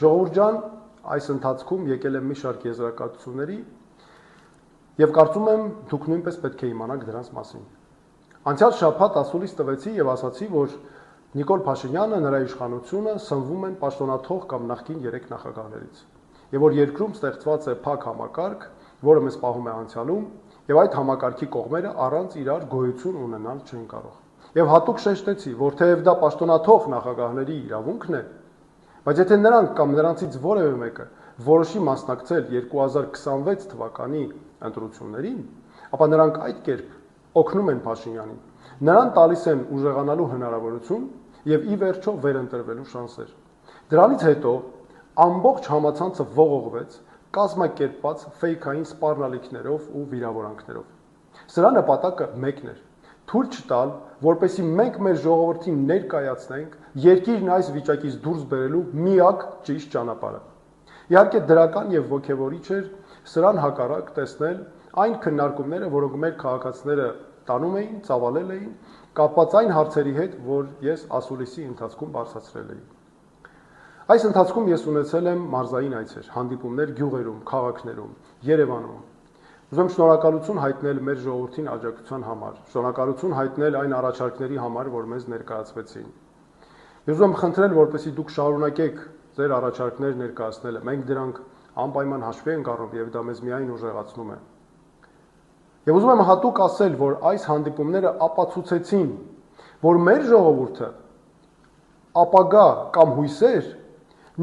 Ժողովուրդ ջան, այս ընթացքում եկել եմ մի շարք եզրակացությունների եւ կարծում եմ դուք նույնպես պետք է իմանաք դրանց մասին։ Անցյալ շաբաթ ասուլիս տվեցի եւ ասացի, որ Նիկոլ Փաշինյանը, նրա իշխանությունը սնվում են պաշտոնաթող կամ նախկին 3 նախագահներից։ Եվ որ երկրում ստեղծված է փակ համակարգ, որը մեզ պահում է անցյալում, եւ այդ համակարգի կողմերը առանց իրար գոյություն ունենալ չեն կարող։ Եվ հատուկ շեշտեցի, որ թեև դա պաշտոնաթող նախագահների իրավունքն է, բայց եթե նրանք կամ նրանցից որևէ մեկը որոշի մասնակցել 2026 թվականի ընտրություններին, ապա նրանք այդ կերպ օգնում են Փաշինյանին։ Նրան տալիս են ուժեղանալու հնարավորություն եւ ի վերջո վերընտրվելու շանսեր։ Դրանից հետո ամբողջ համացանցը ողողվեց կազմակերպված ֆեյքային սպառնալիքներով ու վիրավորանքներով։ Սրա նպատակը մեկն էր՝ թույլ չտալ, որպեսզի մենք մեր ժողովրդին ներկայացնենք երկիրն այս վիճակից դուրս բերելու միակ ճիշտ ճանապարհը։ Իհարկե դրական եւ ոգևորիչ էր սրան հակառակ տեսնել այն քննարկումները, որոնք մեր քաղաքացիները տանում էին, ծավալել էին, կապված այն հարցերի հետ, որ ես ասուլիսի ընթացքում բարձրացրել էի։ Այս ընթացքում ես ունեցել եմ մարզային այցեր, հանդիպումներ գյուղերում, քաղաքներում, Երևանում։ Ուզում եմ շնորհակալություն հայտնել մեր ժողովրդին աջակցության համար, շնորհակալություն հայտնել այն առաջարկների համար, որ մեզ ներկայացվեցին։ Ես ուզում եմ խնդրել, որպեսզի դուք շարունակեք ձեր առաջարկներ ներկայացնելը։ Մենք դրանք անպայման հաշվի ենք առնում եւ դա մեզ միայն ուժեղացնում է։ Եվ ուզում եմ հատուկ ասել, որ այս հանդիպումները ապացուցեցին, որ մեր ժողովուրդը ապագա կամ հույսեր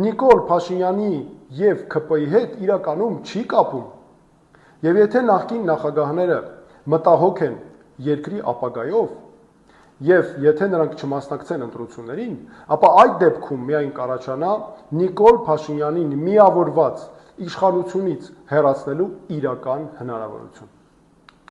Նիկոլ Փաշինյանի եւ ՔՊ-ի հետ իրականում չի կապում։ Եվ եթե նախկին նախագահները մտահոգ են երկրի ապագայով, եւ եթե նրանք չմասնակցեն ընտրություններին, ապա այդ դեպքում միայն կառաջանա Նիկոլ Փաշինյանին միավորված իշխանությունից հեռացնելու իրական հնարավորություն։